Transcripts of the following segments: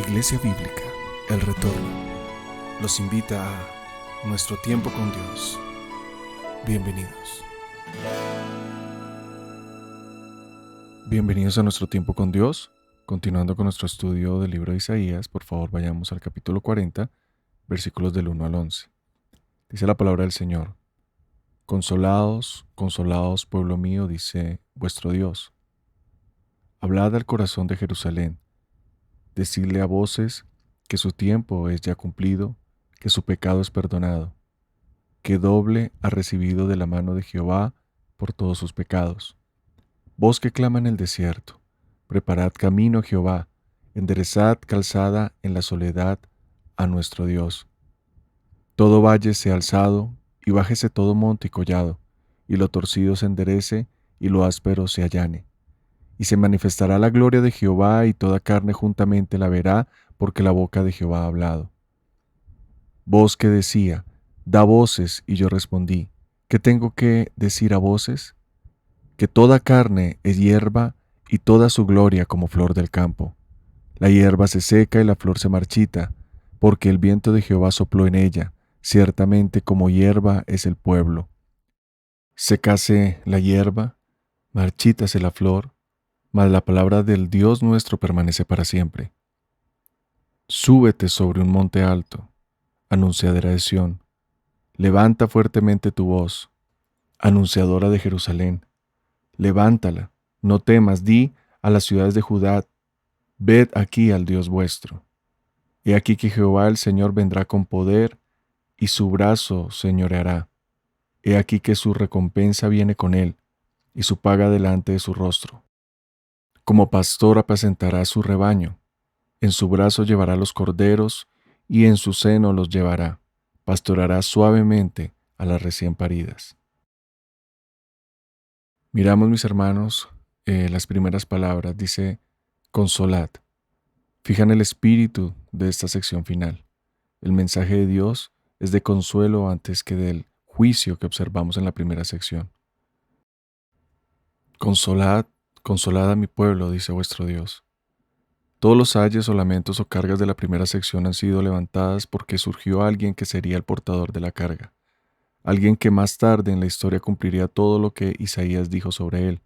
Iglesia Bíblica, El Retorno, los invita a Nuestro Tiempo con Dios. Bienvenidos. Bienvenidos a Nuestro Tiempo con Dios. Continuando con nuestro estudio del libro de Isaías, por favor vayamos al capítulo 40, versículos del 1 al 11. Dice la palabra del Señor: Consolaos, consolaos, pueblo mío, dice vuestro Dios. Hablad al corazón de Jerusalén, decidle a voces que su tiempo es ya cumplido, que su pecado es perdonado, que doble ha recibido de la mano de Jehová por todos sus pecados. Voz que clama en el desierto, preparad camino a Jehová, enderezad calzada en la soledad a nuestro Dios. Todo valle sea alzado, y bájese todo monte y collado, y lo torcido se enderece, y lo áspero se allane. Y se manifestará la gloria de Jehová, y toda carne juntamente la verá, porque la boca de Jehová ha hablado. Voz que decía, da voces, y yo respondí, ¿qué tengo que decir a voces? Que toda carne es hierba, y toda su gloria como flor del campo. La hierba se seca y la flor se marchita, porque el viento de Jehová sopló en ella, ciertamente como hierba es el pueblo. Secase la hierba, marchítase la flor, mas la palabra del Dios nuestro permanece para siempre. Súbete sobre un monte alto, anunciadora de Sión. Levanta fuertemente tu voz, anunciadora de Jerusalén. Levántala, no temas, di a las ciudades de Judá, ved aquí al Dios vuestro. He aquí que Jehová el Señor vendrá con poder, y su brazo señoreará. He aquí que su recompensa viene con él, y su paga delante de su rostro. Como pastor apacentará su rebaño, en su brazo llevará los corderos, y en su seno los llevará, pastoreará suavemente a las recién paridas. Miramos, mis hermanos, las primeras palabras, dice, consolad. Fijan el espíritu de esta sección final. El mensaje de Dios es de consuelo antes que del juicio que observamos en la primera sección. Consolad, consolad a mi pueblo, dice vuestro Dios. Todos los ayes o lamentos o cargas de la primera sección han sido levantadas porque surgió alguien que sería el portador de la carga, alguien que más tarde en la historia cumpliría todo lo que Isaías dijo sobre él.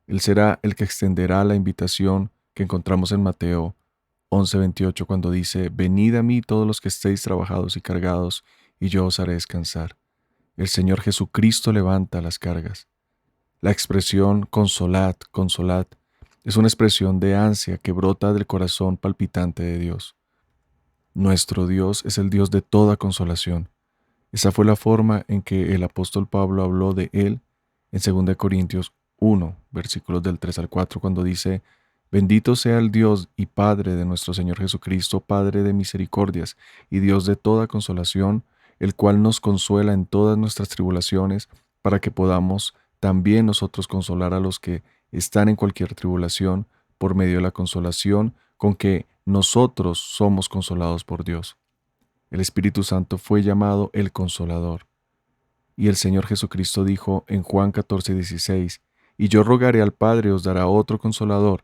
Él será el que extenderá la invitación que encontramos en Mateo 11:28 cuando dice, venid a mí todos los que estéis trabajados y cargados, y yo os haré descansar. El Señor Jesucristo levanta las cargas. La expresión consolad, consolad, es una expresión de ansia que brota del corazón palpitante de Dios. Nuestro Dios es el Dios de toda consolación. Esa fue la forma en que el apóstol Pablo habló de él en 2 Corintios 1, versículos del 3 al 4, cuando dice, bendito sea el Dios y Padre de nuestro Señor Jesucristo, Padre de misericordias y Dios de toda consolación, el cual nos consuela en todas nuestras tribulaciones, para que podamos también nosotros consolar a los que están en cualquier tribulación, por medio de la consolación con que nosotros somos consolados por Dios. El Espíritu Santo fue llamado el Consolador. Y el Señor Jesucristo dijo en Juan 14:16, y yo rogaré al Padre, os dará otro Consolador,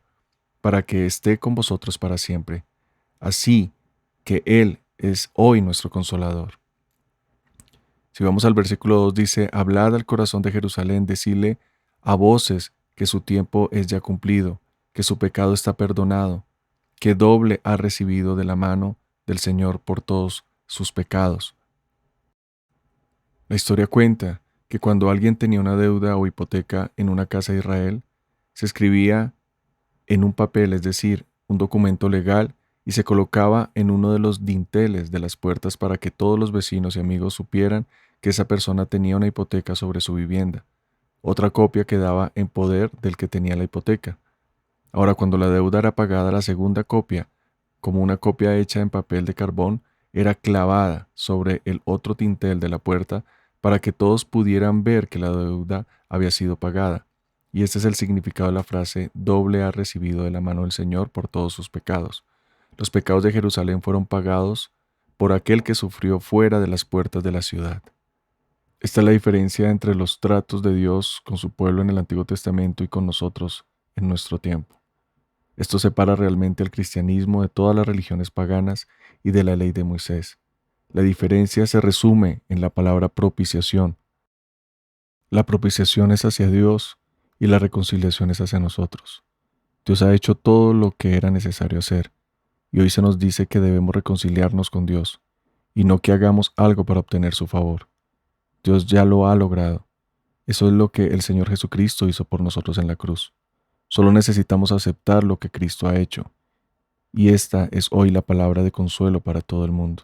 para que esté con vosotros para siempre. Así que Él es hoy nuestro Consolador. Si vamos al versículo 2, dice, hablad al corazón de Jerusalén, decidle a voces que su tiempo es ya cumplido, que su pecado está perdonado, que doble ha recibido de la mano del Señor por todos sus pecados. La historia cuenta que cuando alguien tenía una deuda o hipoteca en una casa de Israel, se escribía en un papel, es decir, un documento legal, y se colocaba en uno de los dinteles de las puertas para que todos los vecinos y amigos supieran que esa persona tenía una hipoteca sobre su vivienda. Otra copia quedaba en poder del que tenía la hipoteca. Ahora, cuando la deuda era pagada, la segunda copia, como una copia hecha en papel de carbón, era clavada sobre el otro dintel de la puerta para que todos pudieran ver que la deuda había sido pagada. Y este es el significado de la frase, doble ha recibido de la mano del Señor por todos sus pecados. Los pecados de Jerusalén fueron pagados por aquel que sufrió fuera de las puertas de la ciudad. Esta es la diferencia entre los tratos de Dios con su pueblo en el Antiguo Testamento y con nosotros en nuestro tiempo. Esto separa realmente al cristianismo de todas las religiones paganas y de la ley de Moisés. La diferencia se resume en la palabra propiciación. La propiciación es hacia Dios y la reconciliación es hacia nosotros. Dios ha hecho todo lo que era necesario hacer, y hoy se nos dice que debemos reconciliarnos con Dios, y no que hagamos algo para obtener su favor. Dios ya lo ha logrado. Eso es lo que el Señor Jesucristo hizo por nosotros en la cruz. Solo necesitamos aceptar lo que Cristo ha hecho, y esta es hoy la palabra de consuelo para todo el mundo.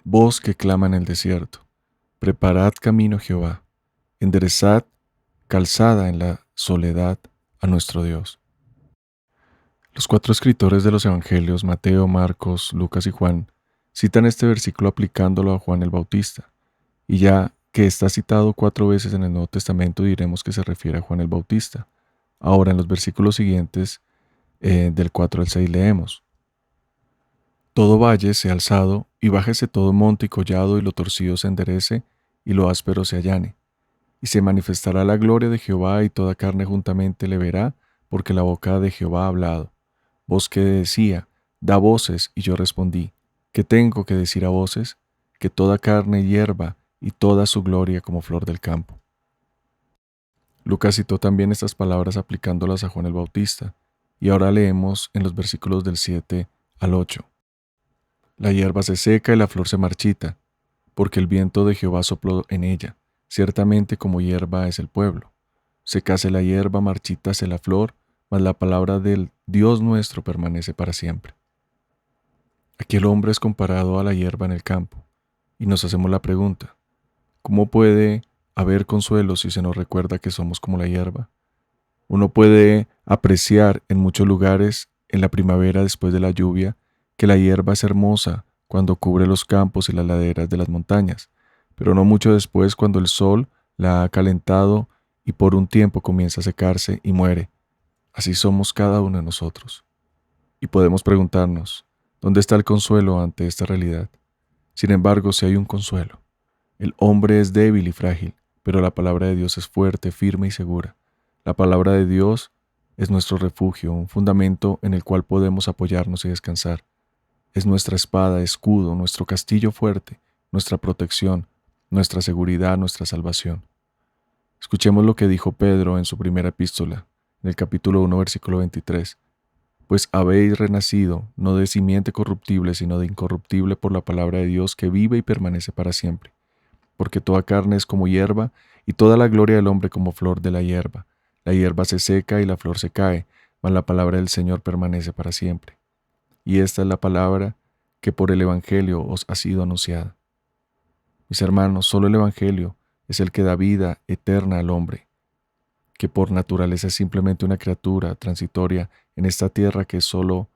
Voz que clama en el desierto, preparad camino a Jehová, enderezad calzada en la soledad a nuestro Dios. Los cuatro escritores de los Evangelios, Mateo, Marcos, Lucas y Juan, citan este versículo aplicándolo a Juan el Bautista, y ya que está citado 4 veces en el Nuevo Testamento, diremos que se refiere a Juan el Bautista. Ahora, en los versículos siguientes, del 4 al 6, leemos: Todo valle sea alzado, y bájese todo monte y collado, y lo torcido se enderece, y lo áspero se allane. Y se manifestará la gloria de Jehová, y toda carne juntamente le verá, porque la boca de Jehová ha hablado. Voz que decía, da voces, y yo respondí, ¿qué tengo que decir a voces? Que toda carne hierba, y toda su gloria como flor del campo. Lucas citó también estas palabras aplicándolas a Juan el Bautista, y ahora leemos en los versículos del 7 al 8. La hierba se seca y la flor se marchita, porque el viento de Jehová sopló en ella. Ciertamente como hierba es el pueblo. Secase la hierba, marchítase la flor, mas la palabra del Dios nuestro permanece para siempre. Aquí el hombre es comparado a la hierba en el campo, y nos hacemos la pregunta, ¿cómo puede haber consuelo si se nos recuerda que somos como la hierba? Uno puede apreciar en muchos lugares, en la primavera después de la lluvia, que la hierba es hermosa cuando cubre los campos y las laderas de las montañas, pero no mucho después cuando el sol la ha calentado y por un tiempo comienza a secarse y muere. Así somos cada uno de nosotros. Y podemos preguntarnos, ¿dónde está el consuelo ante esta realidad? Sin embargo, si hay un consuelo. El hombre es débil y frágil, pero la palabra de Dios es fuerte, firme y segura. La palabra de Dios es nuestro refugio, un fundamento en el cual podemos apoyarnos y descansar. Es nuestra espada, escudo, nuestro castillo fuerte, nuestra protección, nuestra seguridad, nuestra salvación. Escuchemos lo que dijo Pedro en su primera epístola, en el capítulo 1, versículo 23. Pues habéis renacido, no de simiente corruptible, sino de incorruptible por la palabra de Dios que vive y permanece para siempre. Porque toda carne es como hierba, y toda la gloria del hombre como flor de la hierba. La hierba se seca y la flor se cae, mas la palabra del Señor permanece para siempre. Y esta es la palabra que por el Evangelio os ha sido anunciada. Mis hermanos, solo el Evangelio es el que da vida eterna al hombre, que por naturaleza es simplemente una criatura transitoria en esta tierra, que es solo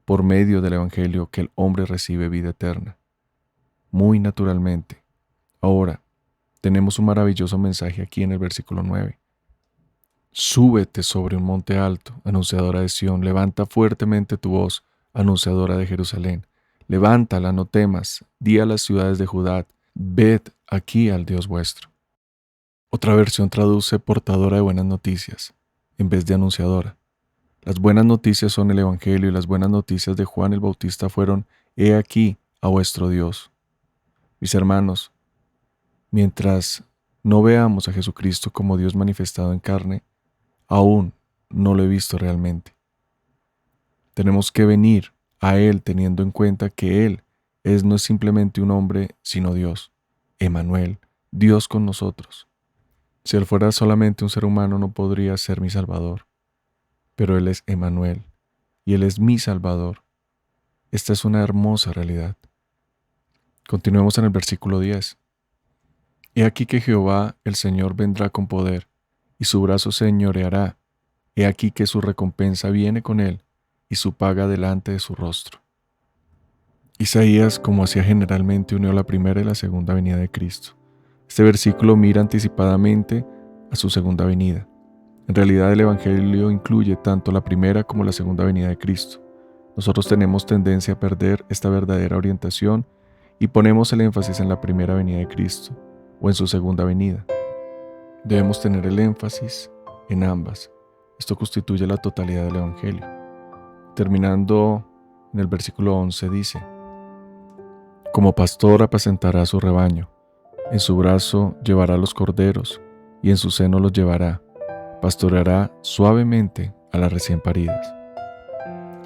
por medio del Evangelio que el hombre recibe vida eterna. Muy naturalmente. Ahora, tenemos un maravilloso mensaje aquí en el versículo 9. Súbete sobre un monte alto, anunciadora de Sión, levanta fuertemente tu voz, anunciadora de Jerusalén. Levántala, no temas, di a las ciudades de Judá, ved aquí al Dios vuestro. Otra versión traduce portadora de buenas noticias, en vez de anunciadora. Las buenas noticias son el Evangelio, y las buenas noticias de Juan el Bautista fueron, he aquí a vuestro Dios. Mis hermanos, mientras no veamos a Jesucristo como Dios manifestado en carne, aún no lo he visto realmente. Tenemos que venir a Él teniendo en cuenta que Él no es simplemente un hombre, sino Dios, Emmanuel, Dios con nosotros. Si Él fuera solamente un ser humano, no podría ser mi Salvador, pero Él es Emmanuel y Él es mi Salvador. Esta es una hermosa realidad. Continuemos en el versículo 10. He aquí que Jehová el Señor vendrá con poder, y su brazo señoreará. He aquí que su recompensa viene con él, y su paga delante de su rostro. Isaías, como hacía generalmente, unió la primera y la segunda venida de Cristo. Este versículo mira anticipadamente a su segunda venida. En realidad, el Evangelio incluye tanto la primera como la segunda venida de Cristo. Nosotros tenemos tendencia a perder esta verdadera orientación y ponemos el énfasis en la primera venida de Cristo o en su segunda venida. Debemos tener el énfasis en ambas. Esto constituye la totalidad del Evangelio. Terminando en el versículo 11 dice: como pastor apacentará a su rebaño, en su brazo llevará los corderos, y en su seno los llevará, pastoreará suavemente a las recién paridas.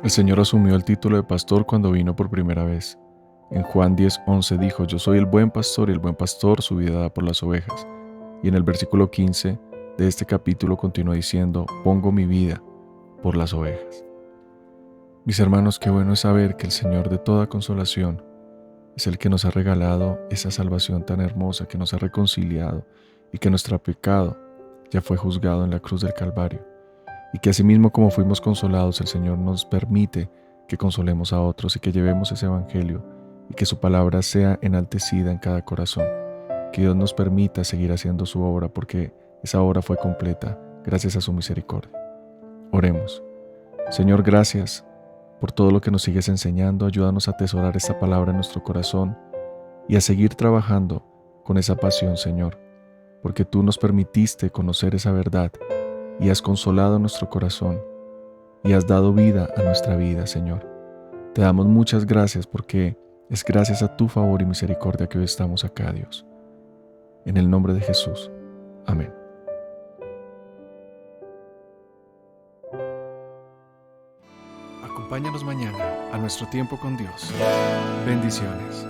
El Señor asumió el título de pastor cuando vino por primera vez. En Juan 10:11 dijo: yo soy el buen pastor y el buen pastor su vida da por las ovejas. Y en el versículo 15 de este capítulo continúa diciendo: pongo mi vida por las ovejas. Mis hermanos, qué bueno es saber que el Señor de toda consolación es el que nos ha regalado esa salvación tan hermosa, que nos ha reconciliado y que nuestro pecado ya fue juzgado en la cruz del Calvario. Y que asimismo como fuimos consolados, el Señor nos permite que consolemos a otros y que llevemos ese evangelio y que su palabra sea enaltecida en cada corazón. Que Dios nos permita seguir haciendo su obra porque esa obra fue completa gracias a su misericordia. Oremos. Señor, gracias por todo lo que nos sigues enseñando. Ayúdanos a atesorar esta palabra en nuestro corazón y a seguir trabajando con esa pasión, Señor, porque tú nos permitiste conocer esa verdad y has consolado nuestro corazón y has dado vida a nuestra vida, Señor. Te damos muchas gracias porque es gracias a tu favor y misericordia que hoy estamos acá, Dios. En el nombre de Jesús. Amén. Acompáñanos mañana a nuestro tiempo con Dios. Bendiciones.